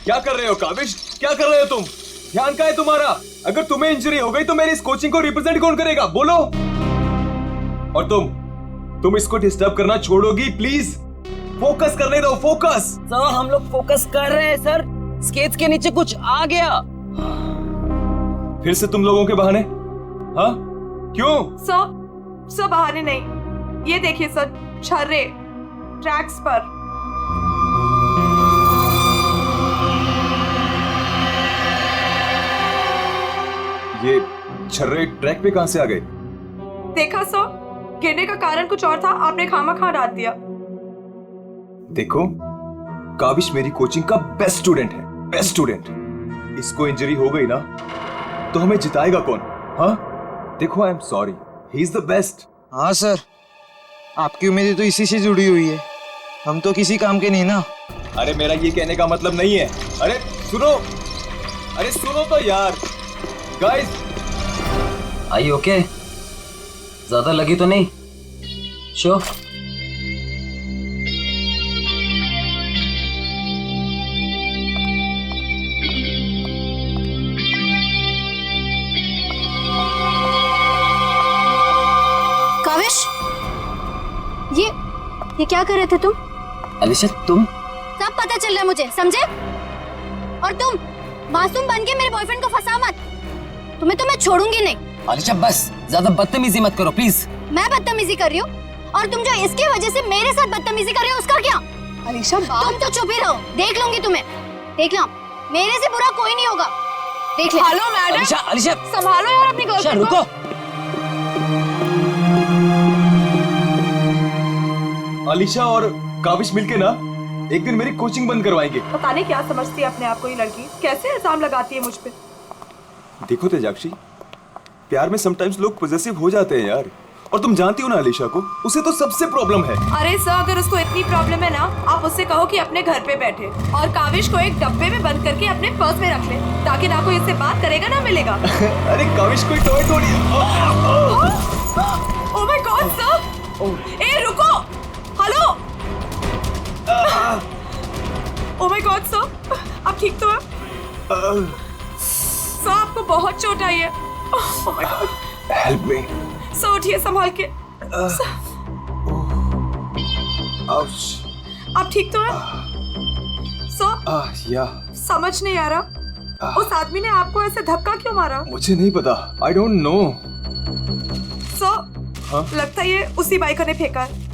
क्या कर रहे हो काविश? क्या कर रहे हो तुम? ध्यान कहाँ है तुम्हारा? अगर तुम्हें इंजरी हो गई तो मेरी इस कोचिंग को रिप्रेजेंट कौन करेगा? बोलो। और तुम इसको डिस्टर्ब करना छोड़ोगी प्लीज? फोकस करने दो, फोकस। सर हम लोग फोकस कर रहे हैं सर। स्केट्स के नीचे कुछ आ गया। फिर से तुम लोगों के बहाने? हाँ क्यों? सर बहाने नहीं, ये देखिए सर, छर्रे ट्रैक्स पर। ये छर्रे ट्रैक पे कहां से आ गए? देखा सर, गिरने का कारण कुछ और था, आपने खामखा डाल दिया। देखो, काविश मेरी कोचिंग का बेस्ट स्टूडेंट है, बेस्ट स्टूडेंट। इसको इंजरी हो गई ना तो हमें जिताएगा कौन? हाँ देखो, I am sorry, he is the best. हाँ सर, आपकी उम्मीदें तो इसी से जुड़ी हुई है, हम तो किसी काम के नहीं ना। अरे मेरा ये कहने का मतलब नहीं है। अरे सुनो तो यार गाइस। आई ओके? ज्यादा लगी तो नहीं? शो काविश, ये क्या कर रहे थे तुम? अलीशा तुम? सब पता चल रहा है मुझे, समझे? और तुम मासूम बन के मेरे बॉयफ्रेंड को फंसा मत, तुम्हें तो मैं छोड़ूंगी नहीं। अलीशा बस ज्यादा बदतमीजी मत करो प्लीज। मैं बदतमीजी कर रही हूँ और तुम जो इसकी वजह से मेरे साथ बदतमीजी कर रहे हो उसका क्या? अलीशा तुम तो चुप ही रहो, देख लूंगी तुम्हें, देख लो, मेरे से बुरा कोई नहीं होगा, देख ले। हेलो मैडम, अलीशा संभालो यार अपनी गर्लफ्रेंड को। रुको। अलीशा और काविश मिलके ना एक दिन मेरी कोचिंग बंद करवाएंगे। पता नहीं क्या समझती है अपने आप को ये लड़की, कैसे इल्जाम लगाती है मुझ पे। देखो तेजाक्षी, प्यार में समटाइम्स लोग पॉजेसिव हो जाते हैं यार, और तुम जानती हो ना अलीशा को, उसे तो सबसे प्रॉब्लम है। अरे सर, अगर उसको इतनी प्रॉब्लम है ना, आप उससे कहो कि अपने घर पे बैठे और काविश को एक डब्बे में बंद करके अपने पर्स में रख ले, ताकि ना कोई इससे बात करेगा ना मिलेगा। अरे काविश कोई टॉय थोड़ी। ओह माय गॉड सर, ए रुको, hello. Oh my god sir, आप ठीक तो हैं? सर आपको बहुत चोट आई है। ओह my God, help me. Sir उठिए संभाल के। आप ठीक तो हैं? सर या समझ नहीं आ रहा, उस आदमी ने आपको ऐसे धक्का क्यों मारा? मुझे नहीं पता, आई डोंट नो। सर लगता है ये उसी बाइकर ने फेंका है।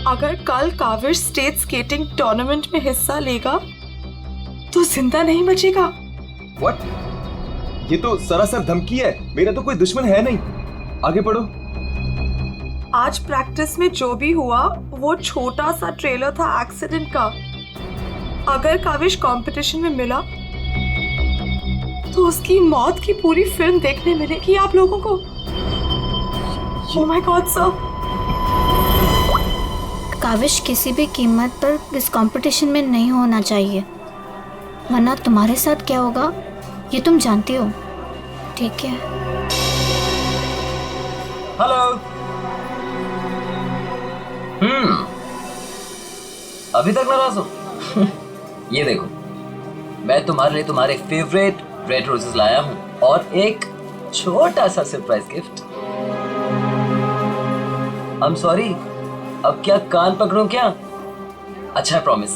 अगर कल काविश स्टेट स्केटिंग टूर्नामेंट में हिस्सा लेगा तो जिंदा नहीं बचेगा। व्हाट? ये तो सरासर धमकी है, मेरा तो कोई दुश्मन है नहीं। आगे पढ़ो। आज प्रैक्टिस में जो भी हुआ वो छोटा सा ट्रेलर था एक्सीडेंट का। अगर काविश कंपटीशन में मिला तो उसकी मौत की पूरी फिल्म देखने मिलेगी आप लोगों को। Oh my god sir. काविश किसी भी कीमत पर इस कंपटीशन में नहीं होना चाहिए, वरना तुम्हारे साथ क्या होगा ये तुम जानती हो, ठीक है? हेलो। अभी तक नाराज हो? ये देखो, मैं तुम्हारे लिए तुम्हारे फेवरेट रेड रोजेस लाया हूँ और एक छोटा सा surprise gift. I am sorry, अब क्या कान पकड़ूं क्या? अच्छा प्रॉमिस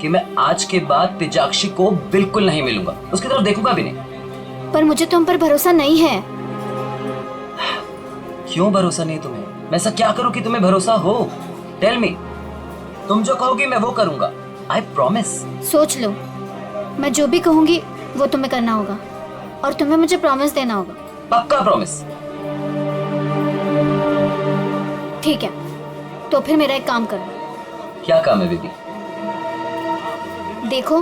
कि मैं आज के बाद तेजाक्षी को बिल्कुल नहीं मिलूंगा, उसकी तरफ देखूंगा भी नहीं। पर मुझे तुम पर भरोसा नहीं है। क्यों भरोसा नहीं तुम्हें? मैं ऐसा क्या करूं कि तुम्हें भरोसा हो? Tell me. तुम जो कहोगी मैं वो करूंगा, आई प्रॉमिस। सोच लो, मैं जो भी कहूंगी वो तुम्हें करना होगा और तुम्हें मुझे प्रॉमिस देना होगा। पक्का प्रॉमिस? ठीक है, तो फिर मेरा एक काम करो। क्या काम है बेबी? देखो,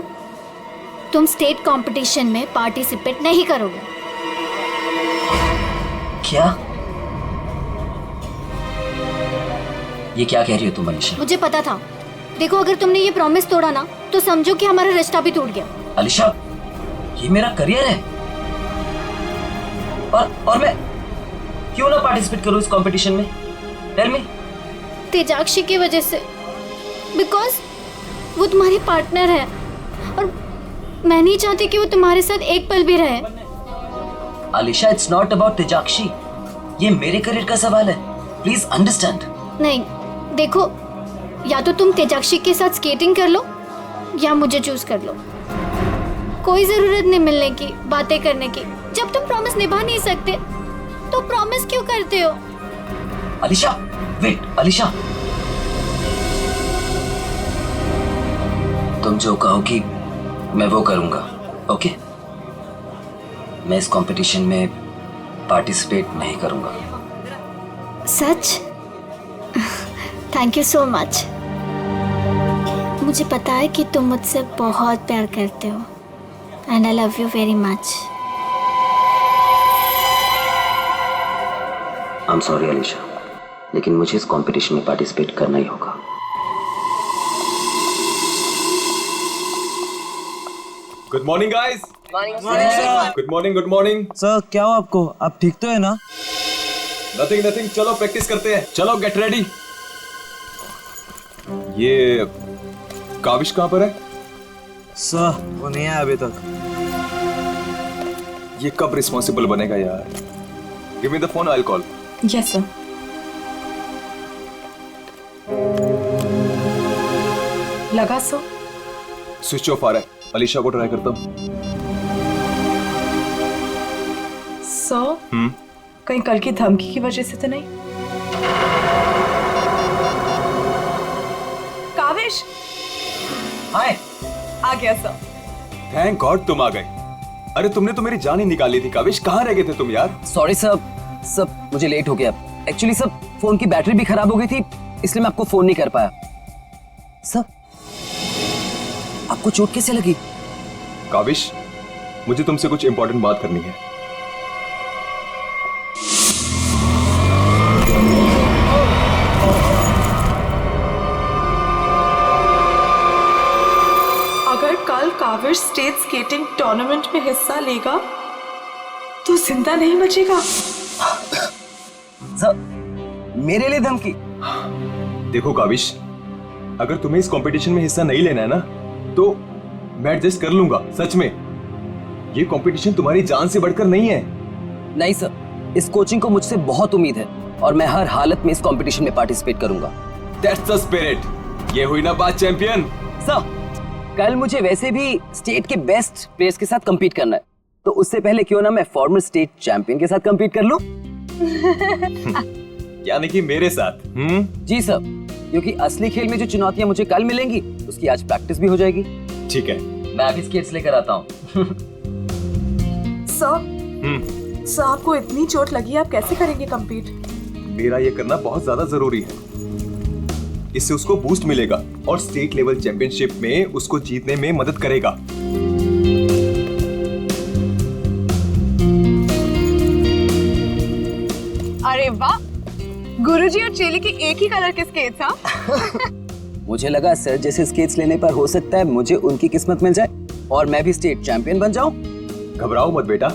तुम स्टेट कंपटीशन में पार्टिसिपेट नहीं करोगे। क्या? ये क्या कह रही हो तुम अलीशा? मुझे पता था। देखो, अगर तुमने ये प्रॉमिस तोड़ा ना तो समझो कि हमारा रिश्ता भी टूट गया। अलीशा, ये मेरा करियर है और मैं क्यों ना पार्टिसिपेट करूं इस कंपटीशन में? Tell me. तेजाक्षी की वजह से, बिकॉज वो तुम्हारी पार्टनर है और मैं नहीं चाहती कि वो तुम्हारे साथ एक पल भी रहे। अलीशा, इट्स नॉट अबाउट तेजाक्षी, ये मेरे करियर का सवाल है, प्लीज अंडरस्टैंड। नहीं, देखो, या तो तुम तेजाक्षी के साथ स्केटिंग कर लो या मुझे चूज कर लो। कोई जरूरत नहीं मिलने की, बातें करने की। जब तुम प्रॉमिस निभा नहीं सकते तो प्रॉमिस क्यों करते हो? अलीशा, वेट, अलीशा, तुम जो कहोगी मैं वो करूंगा, ओके? मैं इस कंपटीशन में पार्टिसिपेट नहीं करूंगा। सच? Thank you so much. मुझे पता है कि तुम मुझसे बहुत प्यार करते हो and I love you very much. I am sorry Alisha, लेकिन मुझे इस कंपटीशन में पार्टिसिपेट करना ही होगा। Good morning guys. Good morning, good morning. Sir क्या हो आपको? आप ठीक तो है ना? नथिंग नथिंग, चलो प्रैक्टिस करते हैं। चलो गेट रेडी। ये काविश कहाँ पर है? सर वो नहीं आया अभी तक। ये कब रिस्पॉन्सिबल बनेगा यार? Give me the phone, I will call. Yes sir. लगा सो? स्विच ऑफ आ रहा है। अलीशा को ट्राई करता हूँ। सो कहीं कल की धमकी की वजह से तो नहीं? काविश हाय। आ गया सर। थैंक गॉड तुम आ गए। अरे तुमने तो मेरी जान ही निकाली थी काविश। कहाँ रह गए थे तुम यार? सॉरी सब मुझे लेट हो गया। एक्चुअली सब फोन की बैटरी भी खराब हो गई थी, इसलिए मैं आपको फोन नहीं कर पाया। सब आपको चोट कैसे लगी? काविश, मुझे तुमसे कुछ इंपॉर्टेंट बात करनी है। अगर कल काविश स्टेट स्केटिंग टूर्नामेंट में हिस्सा लेगा तो जिंदा नहीं बचेगा। सब मेरे लिए धमकी? देखो काविश, अगर तुम्हें इस कंपटीशन में हिस्सा नहीं लेना है ना तो मैं एडजस्ट कर लूंगा। सच में ये कंपटीशन तुम्हारी जान से बढ़कर नहीं है। नहीं सर, इस कोचिंग को मुझसे बहुत उम्मीद है और मैं हर हालत में इस कंपटीशन में पार्टिसिपेट करूंगा। That's the spirit. ये हुई ना बात चैंपियन। सर, कल मुझे वैसे भी स्टेट के बेस्ट प्लेयर्स के साथ compete करना है, तो उससे पहले क्यों ना मैं फॉर्मर स्टेट चैंपियन के साथ compete कर लूं? यानी कि मेरे साथ? जी सर, क्योंकि असली खेल में जो चुनौतियां मुझे कल मिलेंगी उसकी आज प्रैक्टिस भी हो जाएगी। ठीक है, मैं अभी स्केट्स लेकर आता हूँ। सर आपको इतनी चोट लगी, आप कैसे करेंगे compete? मेरा ये करना बहुत ज्यादा जरूरी है। इससे उसको बूस्ट मिलेगा और स्टेट लेवल चैंपियनशिप में उसको जीतने में मदद करेगा। अरे वाह, गुरुजी और चेली के एक ही कलर के स्केट्स। हाँ मुझे लगा सर जैसे स्केट्स लेने पर हो सकता है मुझे उनकी किस्मत मिल जाए और मैं भी स्टेट चैंपियन बन जाऊं। घबराओ मत बेटा,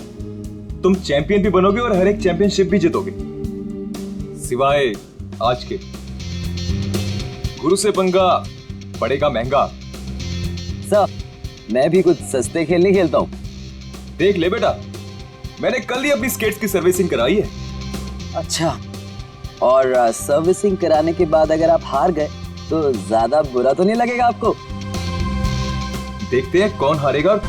तुम चैंपियन भी बनोगे और हर एक चैंपियनशिप भी जीतोगे, सिवाय आज के। गुरु से पंगा पड़ेगा महंगा। सर, मैं भी कुछ सस्ते खेल नहीं खेलता हूँ। देख ले बेटा, मैंने कल ही अपनी स्केट्स की सर्विसिंग कराई है। अच्छा, और सर्विसिंग कराने के बाद अगर आप हार गए तो ज्यादा बुरा तो नहीं लगेगा आपको? देखते हैं कौन हारेगा।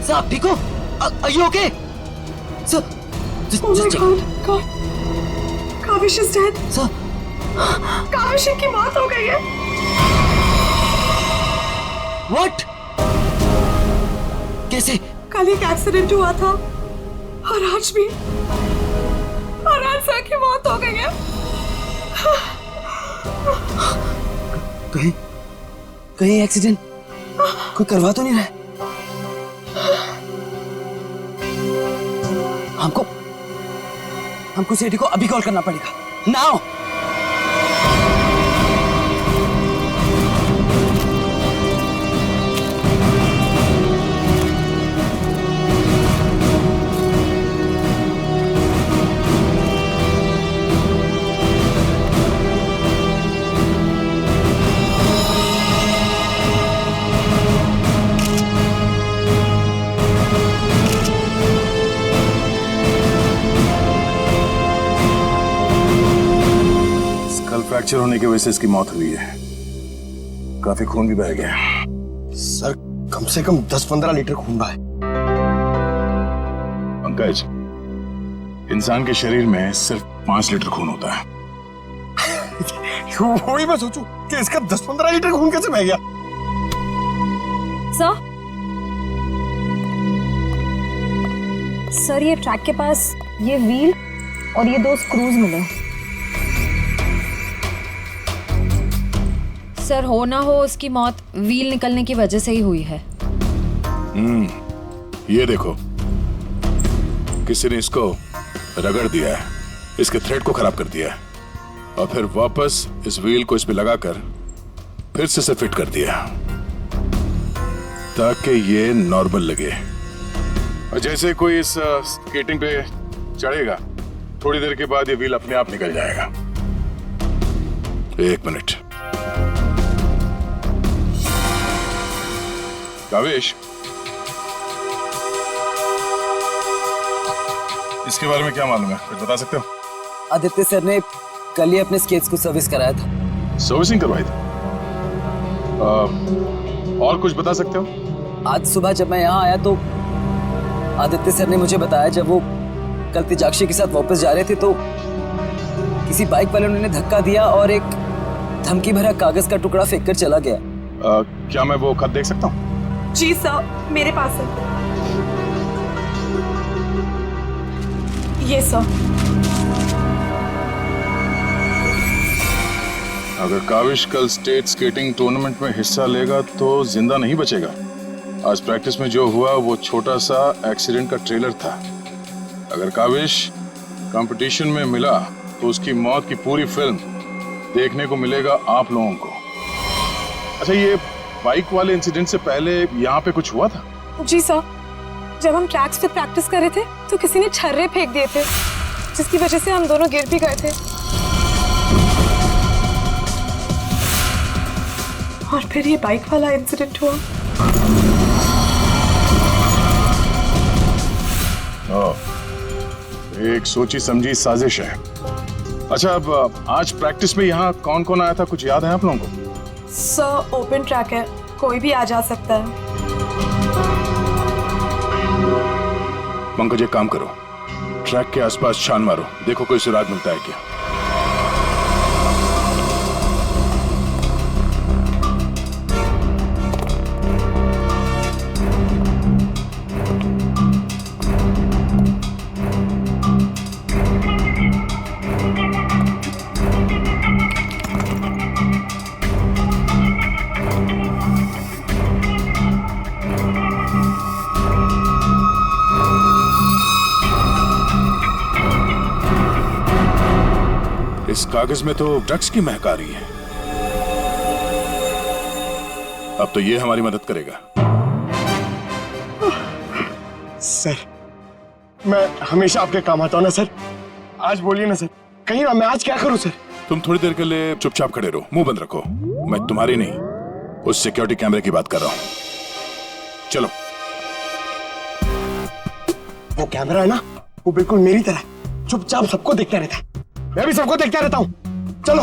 सर आप ठीक हो? Are you okay? Sir, Oh my just check. God. Kaavish is dead. Sir, Kaavish की मौत हो गई है. what? कैसे? कल एक एक्सीडेंट हुआ था और आज भी. और आज सर की मौत हो गई है. कहीं कहीं एक्सीडेंट कोई करवा तो नहीं रहा है? हमको सीडी को अभी कॉल करना पड़ेगा. नाउ. फ्रैक्चर होने की वजह से इसकी मौत हुई है. काफी खून भी बह गया. सर कम से कम 10-15 लीटर खून बहा है. पंकज, इंसान के शरीर में सिर्फ 5 लीटर खून होता है. वही मैं सोचूं कि इसका 10-15 लीटर खून कैसे बह गया. सर ये ट्रैक के पास ये व्हील और ये 2 स्क्रूज मिले. सर हो ना हो उसकी मौत व्हील निकलने की वजह से ही हुई है. ये देखो, किसी ने इसको रगड़ दिया है, इसके थ्रेड को खराब कर दिया है और फिर वापस इस व्हील को इस पे लगाकर फिर से इसे फिट कर दिया ताकि ये नॉर्मल लगे. और जैसे कोई इस स्केटिंग पे चढ़ेगा, थोड़ी देर के बाद ये व्हील अपने आप निकल जाएगा. 1 मिनट. कावेश, इसके बारे में क्या मालूम है? कुछ बता सकते हो? आदित्य सर ने कल ही अपने स्केट्स को सर्विस कराया था. सर्विसिंग करवाई थी? और कुछ बता सकते हो? आज सुबह जब मैं यहाँ आया तो आदित्य सर ने मुझे बताया जब वो कल तेजाक्षी के साथ वापस जा रहे थे तो किसी बाइक वाले ने उन्हें धक्का दिया और एक धमकी भरा कागज का टुकड़ा फेंक कर चला गया. क्या मैं वो खत देख सकता हूँ? जी सर, मेरे पास है. ये सर. अगर काविश कल स्टेट स्केटिंग टूर्नामेंट में हिस्सा लेगा तो जिंदा नहीं बचेगा. आज प्रैक्टिस में जो हुआ वो छोटा सा एक्सीडेंट का ट्रेलर था. अगर काविश कंपटीशन में मिला तो उसकी मौत की पूरी फिल्म देखने को मिलेगा आप लोगों को. अच्छा, ये बाइक वाले इंसिडेंट से पहले यहाँ पे कुछ हुआ था? जी सर, जब हम ट्रैक्स पे प्रैक्टिस कर रहे थे तो किसी ने छर्रे फेंक दिए थे जिसकी वजह से हम दोनों गिर भी गए थे. और फिर ये बाइक वाला इंसिडेंट हुआ. एक सोची समझी साजिश है. अच्छा, अब आज प्रैक्टिस में यहाँ कौन कौन आया था, कुछ याद है आप लोगों को? सर ओपन ट्रैक है, कोई भी आ जा सकता है. पंकज, एक काम करो, ट्रैक के आसपास छान मारो, देखो कोई सुराग मिलता है क्या. इस कागज में तो ड्रग्स की महक आ रही है. अब तो ये हमारी मदद करेगा. सर मैं हमेशा आपके काम आता हूँ ना सर. आज बोलिए ना सर, कहीं ना मैं आज क्या करूँ सर. तुम थोड़ी देर के लिए चुपचाप खड़े रहो, मुंह बंद रखो. मैं तुम्हारी नहीं, उस सिक्योरिटी कैमरे की बात कर रहा हूं. चलो. वो कैमरा है ना, वो बिल्कुल मेरी तरह चुपचाप सबको देखता रहता है. मैं भी सबको देखता रहता हूँ. चलो.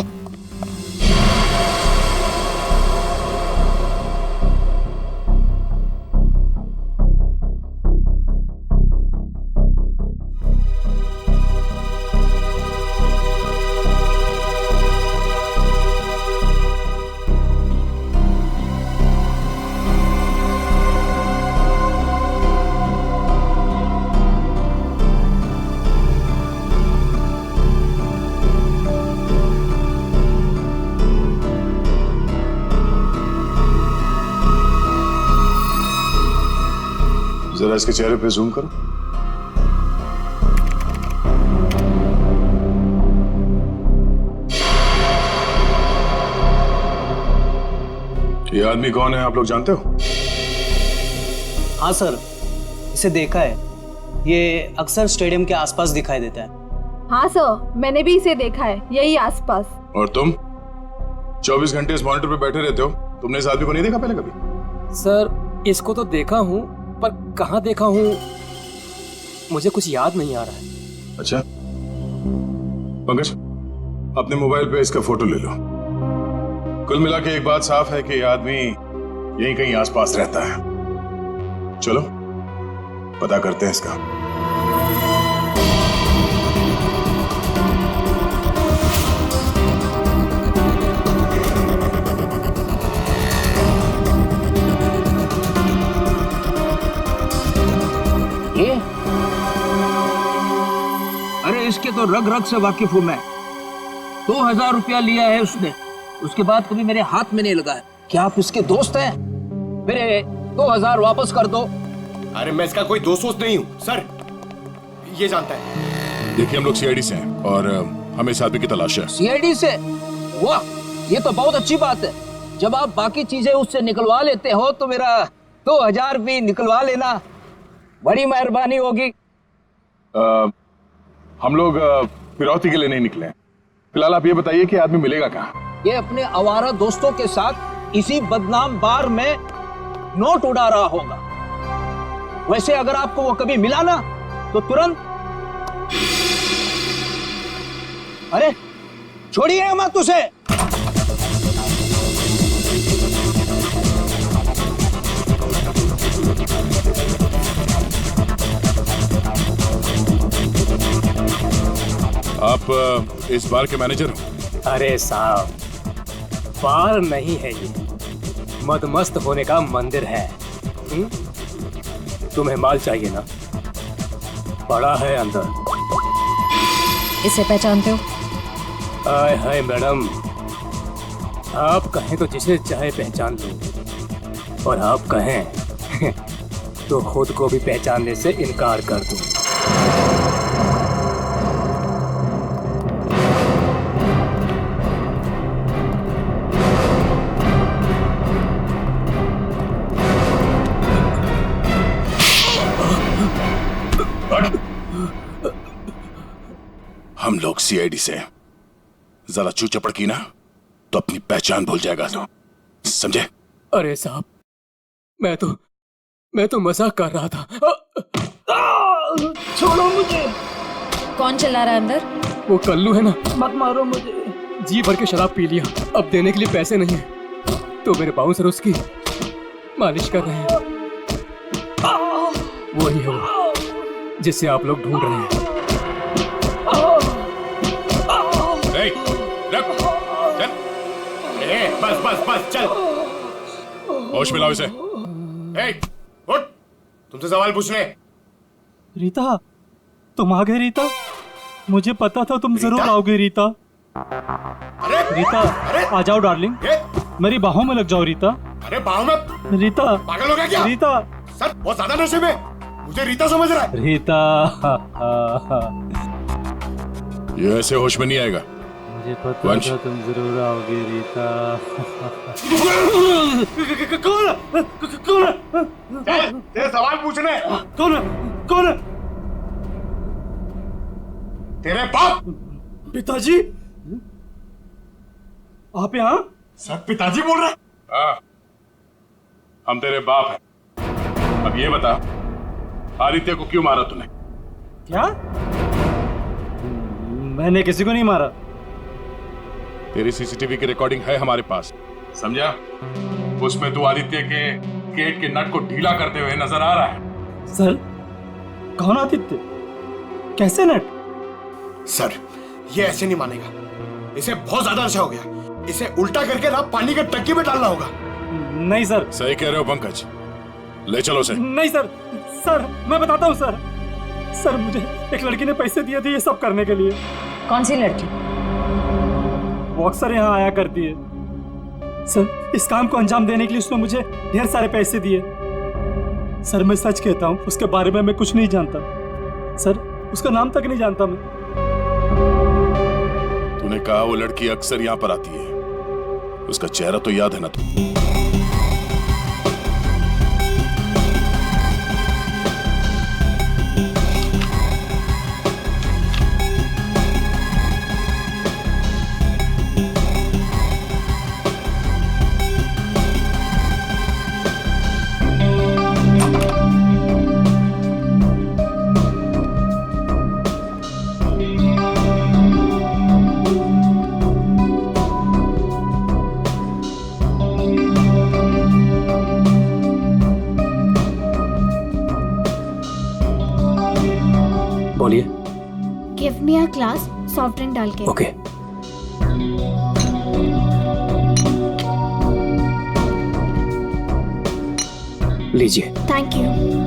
जरा इसके चेहरे पे जूम करो। ये आदमी कौन है, आप लोग जानते हो? हाँ सर, इसे देखा है। ये अक्सर स्टेडियम के आसपास दिखाई देता है। हाँ सर, मैंने भी इसे देखा है यही आसपास। और तुम 24 घंटे इस मॉनिटर पे बैठे रहते हो, तुमने इस आदमी को नहीं देखा पहले कभी? सर इसको तो देखा हूँ, पर कहाँ देखा हूँ मुझे कुछ याद नहीं आ रहा है। अच्छा पंकज, अपने मोबाइल पे इसका फोटो ले लो। कुल मिला के एक बात साफ है कि ये आदमी यहीं कहीं आसपास रहता है। चलो पता करते हैं इसका। ये अरे इसके तो रग रग से वाकिफ हूं मैं। 2000 रुपया लिया है उसने, उसके बाद कभी मेरे हाथ में नहीं लगा है। क्या आप इसके दोस्त हैं? मेरे 2000 वापस कर दो। अरे मैं इसका कोई दोस्त वोस्त नहीं हूँ सर, ये जानता है। देखिए हम लोग सीआईडी से हैं और हमें इस आदमी की तलाश है। सीआईडी से? वाह, ये तो बहुत अच्छी बात है। जब आप बाकी चीजें उससे निकलवा लेते हो तो मेरा 2000 भी निकलवा लेना, बड़ी मेहरबानी होगी। हम लोग फिरौती के लिए नहीं निकले हैं। फिलहाल आप ये बताइए कि आदमी मिलेगा कहाँ? ये अपने आवारा दोस्तों के साथ इसी बदनाम बार में नोट उड़ा रहा होगा। वैसे अगर आपको वो कभी मिला ना तो तुरंत, अरे छोड़िए मत उसे। आप इस बार के मैनेजर हो? अरे साहब, बार नहीं है ये, मदमस्त होने का मंदिर है। तुम्हें माल चाहिए ना, बड़ा है अंदर। इसे पहचानते हो? हाय हाय मैडम, आप कहें तो जिसे चाहे पहचान लो, और आप कहें तो खुद को भी पहचानने से इनकार कर दूं। हम लोग सीआईडी से हैं। जरा चू चपड़ की ना तो अपनी पहचान भूल जाएगा, तो समझे? अरे साहब, मैं तो मजाक कर रहा था। छोड़ो मुझे। कौन चला रहा है अंदर? वो कल्लू है ना, मत मारो मुझे। जी भर के शराब पी लिया, अब देने के लिए पैसे नहीं है, तो मेरे बाउंसर उसकी मालिश कर रहे हैं। वही है वो जिसे आप लोग ढूंढ रहे हैं। बस बस बस चल, होश में लाओ इसे। उठ, तुमसे सवाल पूछने। रीता, तुम आ गए रीता? मुझे पता था तुम जरूर आओगे रीता। अरे रीता, आ जाओ डार्लिंग, मेरी बाहों में लग जाओ रीता। अरे बाहों में? रीता पागल हो गया क्या? रीता सर बहुत ज्यादा नशे में, मुझे रीता समझ रहा है। रीता ये ऐसे होश में नहीं आएगा। मुझे पता था तुम जरूर आओगे रीता। कौन? तेरे सवाल पूछने। कौन? तेरे बाप। पिताजी, आप यहाँ? सर पिताजी बोल रहे? हाँ, हम तेरे बाप हैं। अब ये बता, आदित्य को क्यों मारा तूने? क्या? मैंने किसी को नहीं मारा। तेरी सीसीटीवी की रिकॉर्डिंग है हमारे पास, समझा? उसमें तू आदित्य के गेट के नट को ढीला करते हुए नजर आ रहा है। सर, कौन आदित्य? कैसे नट? सर ये ऐसे नहीं मानेगा, इसे बहुत ज्यादा नशा हो गया। इसे उल्टा करके ना पानी के टंकी में डालना होगा। नहीं सर। सही कह रहे हो पंकज, ले चलो उसे। नहीं सर, सर मैं बताता हूँ सर। सर मुझे एक लड़की ने पैसे दिए थे ये सब करने के लिए। कौन सी लड़की? वो अक्सर यहाँ आया करती है सर। इस काम को अंजाम देने के लिए उसने मुझे ढेर सारे पैसे दिए। सर मैं सच कहता हूँ, उसके बारे में मैं कुछ नहीं जानता सर, उसका नाम तक नहीं जानता मैं। तूने कहा वो लड़की अक्सर यहाँ पर आती है, उसका चेहरा तो याद है ना तुम? बोलिए। Give me a glass soft drink डाल के। ओके। लीजिए। Thank you.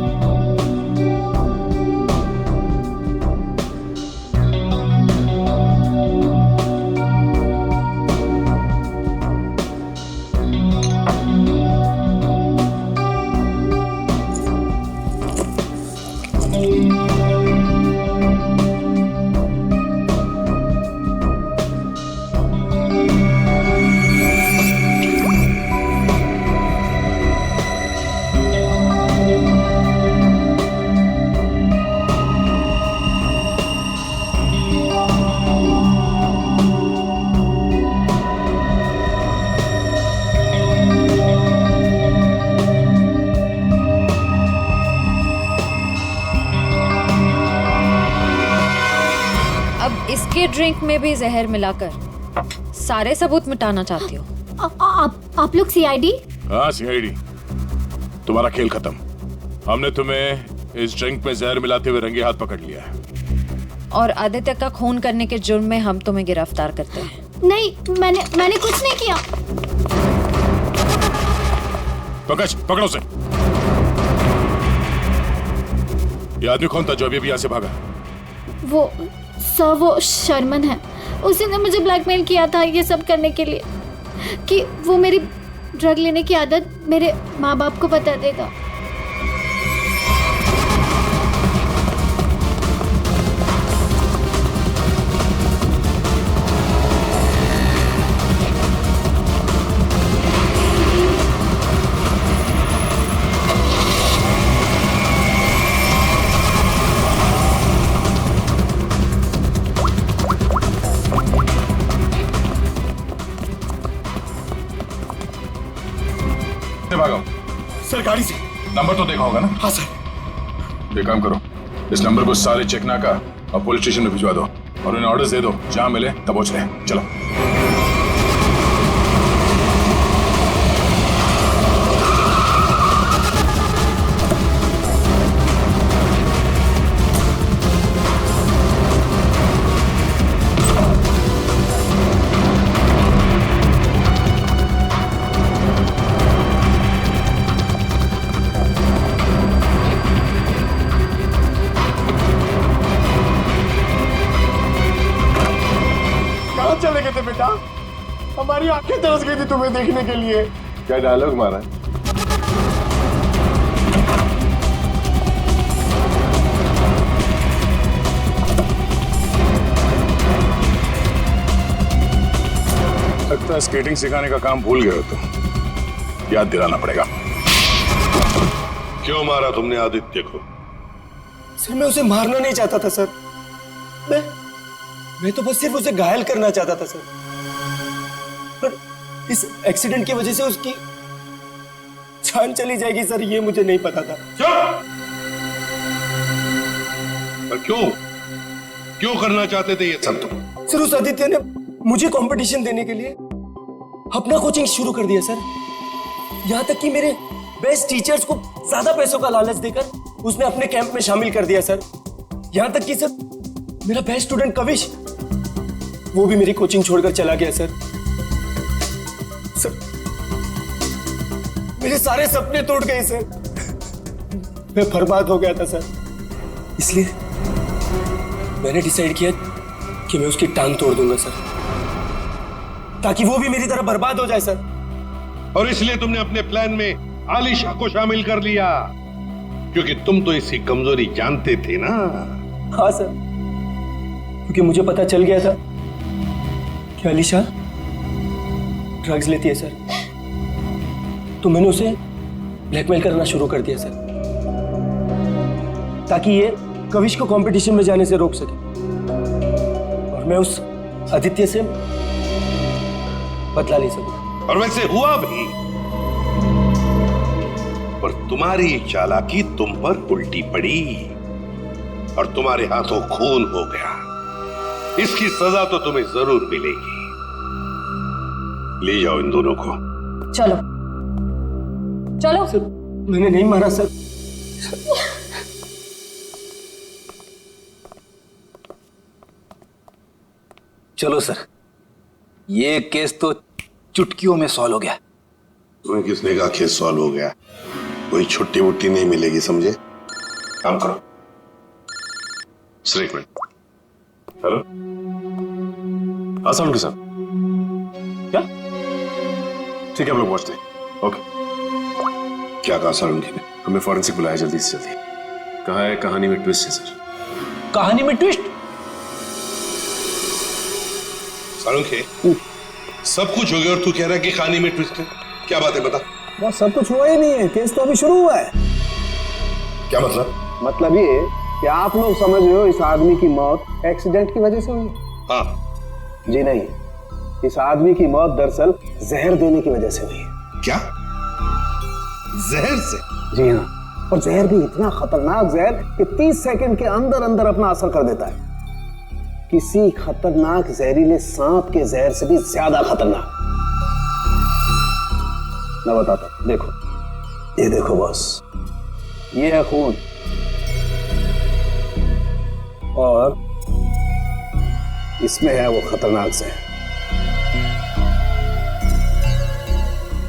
इसके ड्रिंक में भी जहर मिलाकर सारे सबूत मिटाना चाहती हो? आप लोग सीआईडी? हाँ सीआईडी। तुम्हारा खेल खत्म। हमने तुम्हें इस ड्रिंक में जहर मिलाते हुए रंगे हाथ पकड़ लिया है। और आदित्य का खून करने के जुर्म में हम तुम्हें गिरफ्तार करते हैं। नहीं, मैंने कुछ नहीं किया। पंकज पकड़ो उसे। ये आदमी कौन था जो अभी यहाँ से भागा? वो सर, वो शर्मन है। उसी ने मुझे ब्लैकमेल किया था ये सब करने के लिए, कि वो मेरी ड्रग लेने की आदत मेरे माँ बाप को बता देगा। सर गाड़ी से। नंबर तो देखा होगा ना? हाँ सर। एक काम करो, इस नंबर को सारे चेकना का और पुलिस स्टेशन में भिजवा दो और उन्हें ऑर्डर्स दे दो, जहां मिले तब पहुंच रहे। चलो। चले गए थे बेटा? हमारी आंखें तरस गई थी तुम्हें देखने के लिए। क्या डायलॉग मारा है? लगता है स्केटिंग सिखाने का काम भूल गए हो तुम। याद दिलाना पड़ेगा। क्यों मारा तुमने आदित्य को? सर मैं उसे मारना नहीं चाहता था सर। मैं तो बस सिर्फ उसे घायल करना चाहता था सर। पर इस एक्सीडेंट की वजह से उसकी जान चली जाएगी सर, ये मुझे नहीं पता था। पर क्यों करना चाहते थे ये सब तुम? सर उस आदित्य ने मुझे कंपटीशन देने के लिए अपना कोचिंग शुरू कर दिया सर। यहां तक कि मेरे बेस्ट टीचर्स को ज्यादा पैसों का लालच देकर उसने अपने कैंप में शामिल कर दिया सर। यहां तक कि सर मेरा बेस्ट स्टूडेंट कविश, वो भी मेरी कोचिंग छोड़कर चला गया सर। मेरे सारे सपने टूट गए सर। मैं बर्बाद हो गया था सर। इसलिए मैंने डिसाइड किया कि मैं उसकी टांग तोड़ दूंगा सर, ताकि वो भी मेरी तरह बर्बाद हो जाए सर। और इसलिए तुमने अपने प्लान में आलिशा को शामिल कर लिया। क्योंकि तुम तो इसकी कमजोरी जानते थे ना। हाँ सर, क्योंकि मुझे पता चल गया था कि अलीशा ड्रग्स लेती है सर, तो मैंने उसे ब्लैकमेल करना शुरू कर दिया सर, ताकि ये कविश को कंपटीशन में जाने से रोक सके और मैं उस आदित्य से बदला ले सकूं। और वैसे हुआ भी, पर तुम्हारी चालाकी तुम पर उल्टी पड़ी और तुम्हारे हाथों खून हो गया। इसकी सजा तो तुम्हें जरूर मिलेगी। ले जाओ इन दोनों को। चलो चलो। सर, मैंने नहीं मारा सर। चलो सर, ये केस तो चुटकियों में सॉल्व हो गया। तुम्हें किसने कहा केस सॉल्व हो गया? कोई छुट्टी वुट्टी नहीं मिलेगी, समझे? काम करो। एक मिनट। हेलो, आसान के साथ क्या? ठीक है, हम लोग पहुंचते हैं। ओके। क्या कहा सारंगी ने? हमें फॉरेंसिक बुलाया जल्दी से जल्दी। कहा है कहानी में ट्विस्ट है सर। कहानी में ट्विस्ट? सारंगी, सब कुछ हो गया और तू कह रहा है कि कहानी में ट्विस्ट है? क्या बात है, बता। बस सब कुछ हुआ ही नहीं है, केस तो अभी शुरू हुआ है। क्या मतलब? मतलब ये कि आप लोग समझ रहे हो इस आदमी की मौत एक्सीडेंट की वजह से हुई। हाँ। जी नहीं, इस आदमी की मौत दरअसल जहर देने की वजह से हुई है। क्या? जहर से? जी हाँ, और जहर भी इतना खतरनाक जहर कि 30 सेकंड के अंदर अंदर अपना असर कर देता है। किसी खतरनाक जहरीले सांप के जहर से भी ज्यादा खतरनाक। मैं बताता हूं, देखो, ये देखो बॉस, ये है खून और इसमें है वो खतरनाक जहर।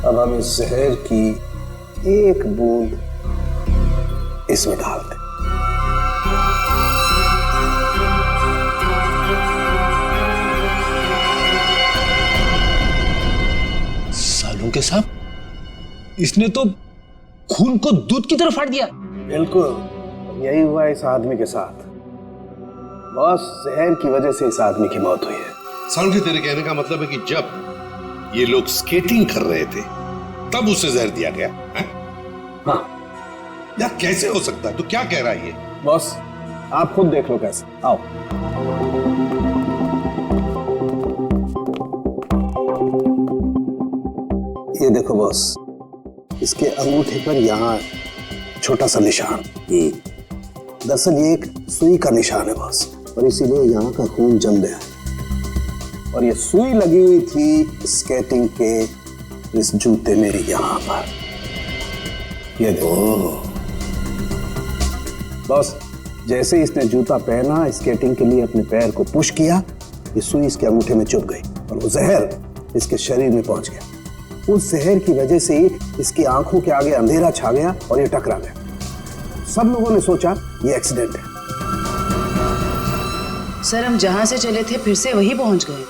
अब हम इस जहर की एक बूंद इसमें डाल दें। सालों के साहब, इसने तो खून को दूध की तरह फाड़ दिया। बिल्कुल यही हुआ इस आदमी के साथ। बस जहर की वजह से इस आदमी की मौत हुई है। सारंगी, तेरे कहने का मतलब है कि जब ये लोग स्केटिंग कर रहे थे तब उसे जहर दिया गया है? हाँ। यार कैसे हो सकता है? तू क्या कह रहा है ये? बॉस आप खुद देख लो कैसे। आओ। ये देखो बॉस, इसके अंगूठे पर यहाँ छोटा सा निशान। दरअसल ये एक सुई का निशान है बॉस, और इसीलिए यहाँ का खून जम गया। और ये सुई लगी हुई थी स्केटिंग के इस जूते में यहाँ पर। ये देखो बॉस, जैसे ही इसने जूता पहना, स्केटिंग के लिए अपने पैर को पुश किया, ये सुई इसके अंगूठे में चुभ गई और वो जहर इसके शरीर में पहुंच गया। उस जहर की वजह से इसकी आंखों के आगे अंधेरा छा गया और ये टकरा गया। सब लोगों ने सोचा ये एक्सीडेंट है। सर, हम जहां से चले थे फिर से वही पहुंच गए।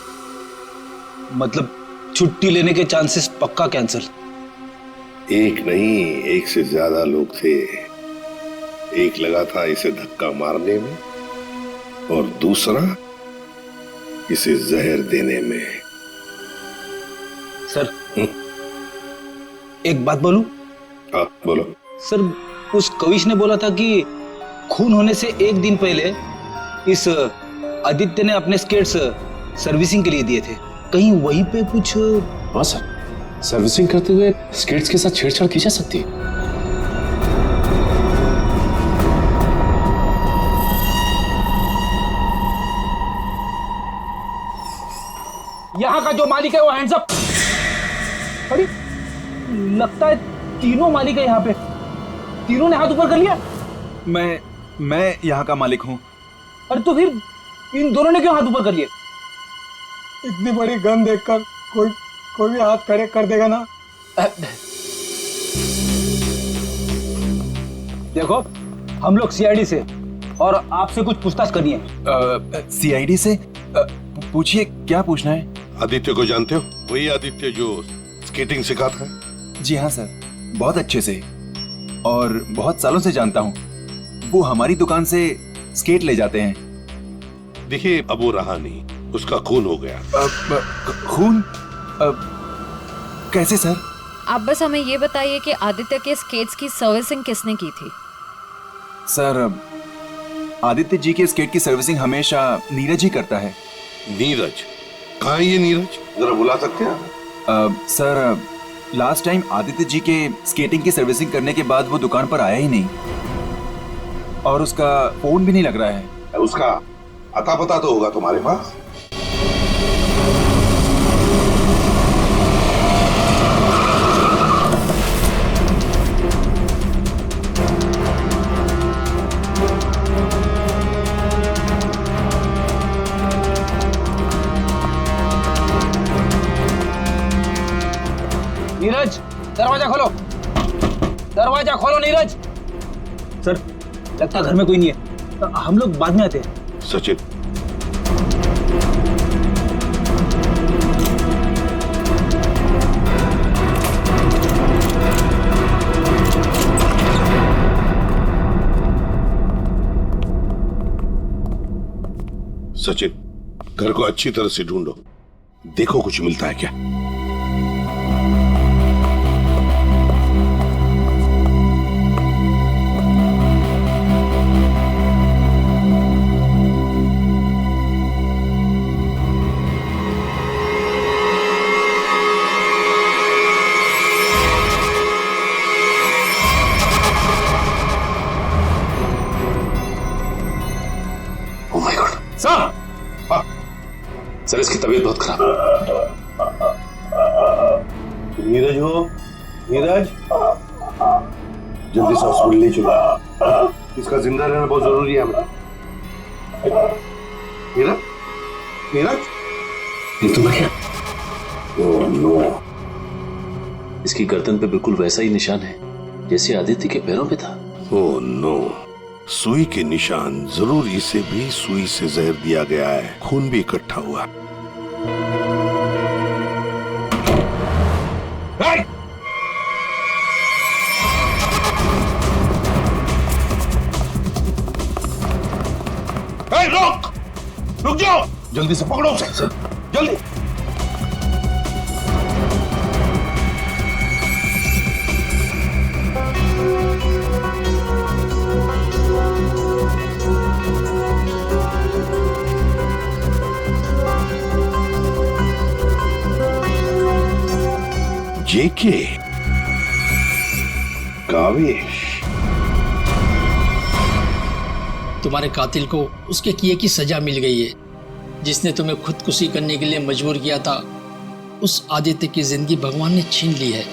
मतलब छुट्टी लेने के चांसेस पक्का कैंसिल। एक नहीं, एक से ज्यादा लोग थे। एक लगा था इसे धक्का मारने में और दूसरा इसे जहर देने में। सर, एक बात बोलूं? हाँ बोलो। सर, उस कविश ने बोला था कि खून होने से एक दिन पहले इस आदित्य ने अपने स्केट्स सर्विसिंग के लिए दिए थे। कहीं वहीं पे कुछ? हाँ सर, सर्विसिंग करते हुए स्केट्स के साथ छेड़छाड़ की जा सकती है। यहाँ का जो मालिक है वो हैंड्स अप। अरे लगता है तीनों मालिक है यहाँ पे। तीनों ने हाथ ऊपर कर लिया। मैं यहाँ का मालिक हूँ। अरे तो फिर इन दोनों ने क्यों हाथ ऊपर कर लिए? इतनी बड़ी गन देखकर कोई भी हाथ खड़े कर देगा ना। देखो, हम लोग सीआईडी से और आपसे कुछ पूछताछ करनी है। सीआईडी से? पूछिए, क्या पूछना है? आदित्य को जानते हो? वही आदित्य जो स्केटिंग सिखाता है? जी हाँ सर, बहुत अच्छे से। और बहुत सालों से जानता हूँ। वो हमारी दुकान से स्केट ले जाते हैं। देखिए, अब वो रहा नहीं, उसका खून हो गया। खून? कैसे सर? आप बस हमें ये बताइए कि आदित्य के स्केट्स की सर्विसिंग किसने की थी? सर, आदित्य जी के स्केट की सर्विसिंग हमेशा नीरज ही करता है। नीरज? कहाँ है ये नीरज? जरा बुला सकते हैं? Sir, last time Aditya ji के स्केटिंग की सर्विसिंग करने के बाद वो दुकान पर आया ही नहीं, और उसका फोन भी नहीं लग रहा है। उसका अता पता तो होगा तुम्हारे पास? नीरज, दरवाजा खोलो, दरवाजा खोलो नीरज। सर, लगता है घर में कोई नहीं है, हम लोग बाद में आते हैं। सचिन, सचिन, घर को अच्छी तरह से ढूंढो, देखो कुछ मिलता है क्या। सर, इसकी तबीयत बहुत खराब है। नीरज हो? नीरज, जल्दी से हॉस्पिटल ले चलो, इसका जिंदा रहना बहुत जरूरी है हमें। नीरज, नीरज, ये तो क्या? ओह नो, इसकी गर्दन पे बिल्कुल वैसा ही निशान है जैसे आदित्य के पैरों पे था। ओह नो, सुई के निशान, जरूर इसे भी सुई से जहर दिया गया है, खून भी इकट्ठा हुआ। रुक, रुक जाओ, जल्दी से पकड़ो उसे, जल्दी। जेके, कावेश, तुम्हारे कातिल को उसके किए की सजा मिल गई है। जिसने तुम्हें खुदकुशी करने के लिए मजबूर किया था, उस आदित्य की जिंदगी भगवान ने छीन ली है।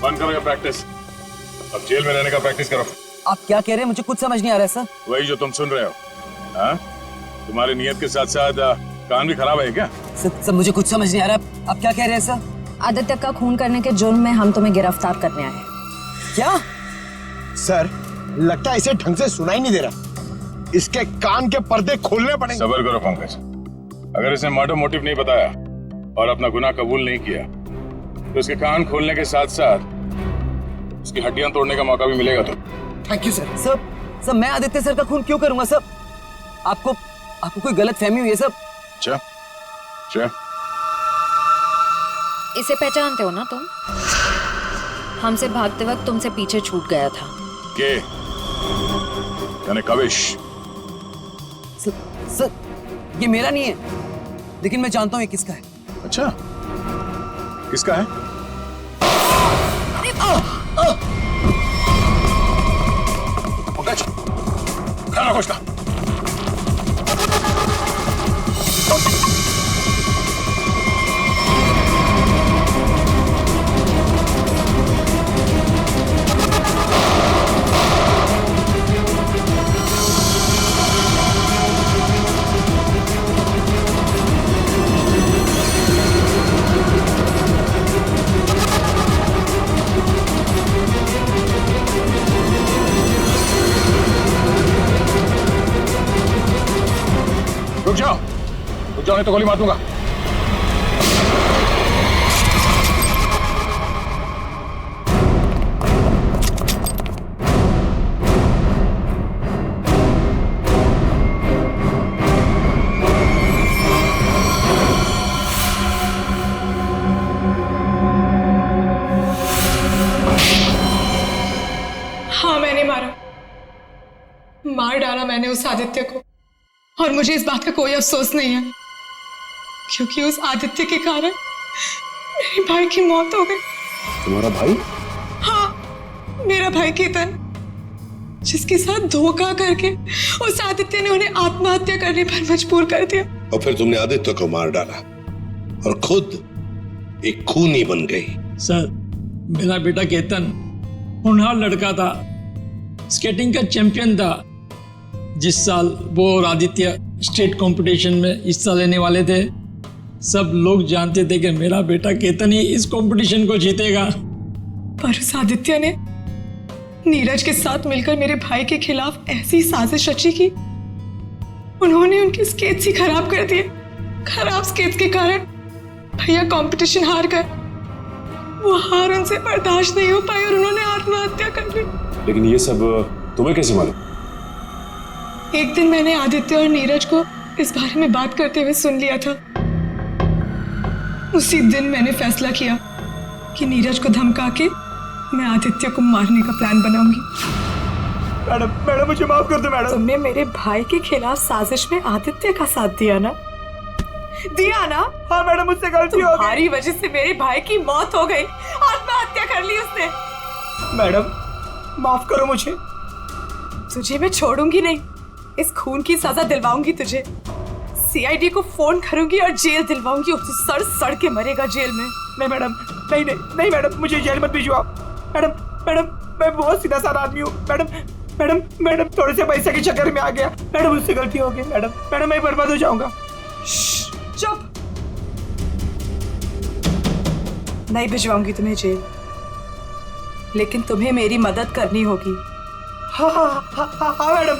बंद करो ये प्रैक्टिस, अब जेल में रहने का प्रैक्टिस करो। आप क्या कह रहे हैं? मुझे कुछ समझ नहीं आ रहा है सर। वही जो तुम सुन रहे हो। हाँ, तुम्हारी नियत के साथ साथ कान भी खराब है क्या? सर, मुझे कुछ समझ नहीं आ रहा, आप क्या कह रहे हैं सर? आदित्य का खून करने के जुर्म में हम तुम्हें गिरफ्तार करने आए हैं। क्या? सर, लगता है इसे ढंग से सुनाई नहीं दे रहा, इसके कान के पर्दे खोलने पड़ेंगे। सब्र करो पंकज, अगर इसने मर्डर मोटिव नहीं बताया और अपना गुनाह कबूल नहीं किया तो इसके कान खोलने के साथ साथ उसकी हड्डियां तोड़ने का मौका भी मिलेगा। तो थैंक यू सर। सर, मैं आदित्य सर का खून क्यों करूंगा सर? आपको कोई गलत फहमी हुई है सर? अच्छा, इसे पहचानते हो ना तुम? हमसे भागते वक्त तुमसे पीछे छूट गया था। के? यानी कावेश? सर, ये मेरा नहीं है, लेकिन मैं जानता हूँ ये किसका है। अच्छा, किसका है? पंकज, खाना खोजना। रुक जाओ नहीं तो गोली मार दूंगा। हाँ, मैंने मार डाला मैंने उस आदित्य को, और मुझे इस बात का कोई अफसोस नहीं है, क्योंकि उस आदित्य के कारण मेरे भाई की मौत हो गई। तुम्हारा भाई? हाँ, मेरा भाई केतन, जिसके साथ धोखा करके उस आदित्य ने उन्हें आत्महत्या करने पर मजबूर कर दिया। और फिर तुमने आदित्य को मार डाला और खुद एक खूनी बन गई। सर, मेरा बेटा केतन होनहार लड़का था, स्केटिंग का चैंपियन था। जिस साल वो और आदित्य स्टेट कंपटीशन में हिस्सा लेने वाले थे, सब लोग जानते थे कि मेरा बेटा केतन ही इस कंपटीशन को जीतेगा। पर उस आदित्य ने नीरज के साथ मिलकर मेरे भाई के खिलाफ ऐसी साजिश रची कि उन्होंने उनके स्केट्स ही खराब कर दिए। खराब स्केट्स के कारण भैया कंपटीशन हार गए। वो हार उनसे बर्दाश्त नहीं हो पाई और उन्होंने आत्महत्या कर ली। लेकिन ये सब तुम्हें कैसे मालूम? एक दिन मैंने आदित्य और नीरज को इस बारे में बात करते हुए सुन लिया था। उसी दिन मैंने फैसला किया कि नीरज को धमका के मैं आदित्य को मारने का प्लान बनाऊंगी। मैडम मुझे माफ कर दो मैडम। तुमने मेरे भाई के खिलाफ साजिश में आदित्य का साथ दिया ना? हाँ मैडम, मुझसे गलती हो गई। तुम्हारी वजह से मेरे भाई की मौत हो गई, आत्महत्या कर ली उसने। मैडम माफ करो मुझे। तुझे मैं छोड़ूंगी नहीं, इस खून की सजा दिलवाऊंगी तुझे। सीआईडी को फोन करूंगी और जेल दिलवाऊंगी, और तू सड़ सड़ के मरेगा जेल में। नहीं मैडम, नहीं मैडम, मुझे जेल मत भिजवाओ। मैडम मैं बहुत सीधा साधा आदमी हूँ। मैडम थोड़े से पैसे के चक्कर में आ गया। मैडम मुझसे गलती हो गई। मैडम मैं बर्बाद हो जाऊंगा। चुप। नहीं भिजवाऊंगी तुम्हें जेल, लेकिन तुम्हें मेरी मदद करनी होगी। हाँ मैडम,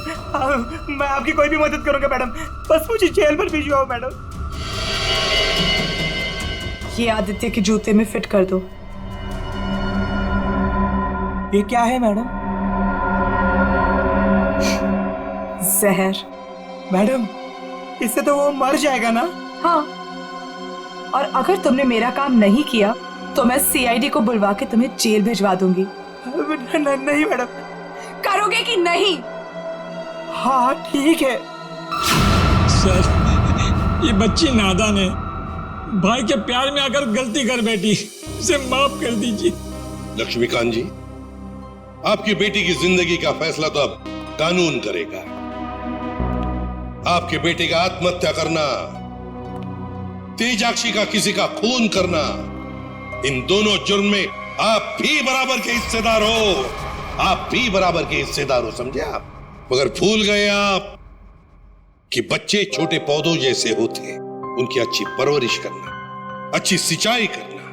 मैं आपकी कोई भी मदद करूंगा मैडम, बस मुझे जेल पर भिजवाओ मैडम। ये आदित्य के जूते में फिट कर दो। ये क्या है मैडम? जहर। मैडम इससे तो वो मर जाएगा ना? हाँ, और अगर तुमने मेरा काम नहीं किया तो मैं सीआईडी को बुलवा के तुम्हें जेल भिजवा दूंगी। नहीं मैडम। करोगे कि नहीं? हाँ ठीक है। सर, ये बच्ची नादान है, भाई के प्यार में आकर गलती कर बैठी, उसे माफ कर दीजिए। लक्ष्मीकांत जी, आपकी बेटी की जिंदगी का फैसला तो अब कानून करेगा। आपके बेटे का आत्महत्या करना, तेजाक्षी का किसी का खून करना, इन दोनों जुर्म में आप भी बराबर के हिस्सेदार हो। आप भी बराबर के हिस्सेदार हो, समझे आप? मगर भूल गए आप कि बच्चे छोटे पौधों जैसे होते, उनकी अच्छी परवरिश करना, अच्छी सिंचाई करना,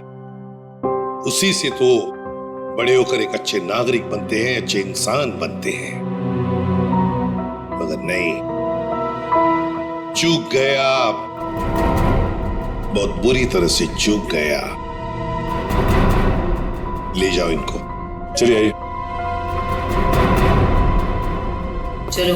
उसी से तो बड़े होकर एक अच्छे नागरिक बनते हैं, अच्छे इंसान बनते हैं। मगर नहीं, चूक गए आप, बहुत बुरी तरह से चूक गया। ले जाओ इनको। चलिए आइए। चलो।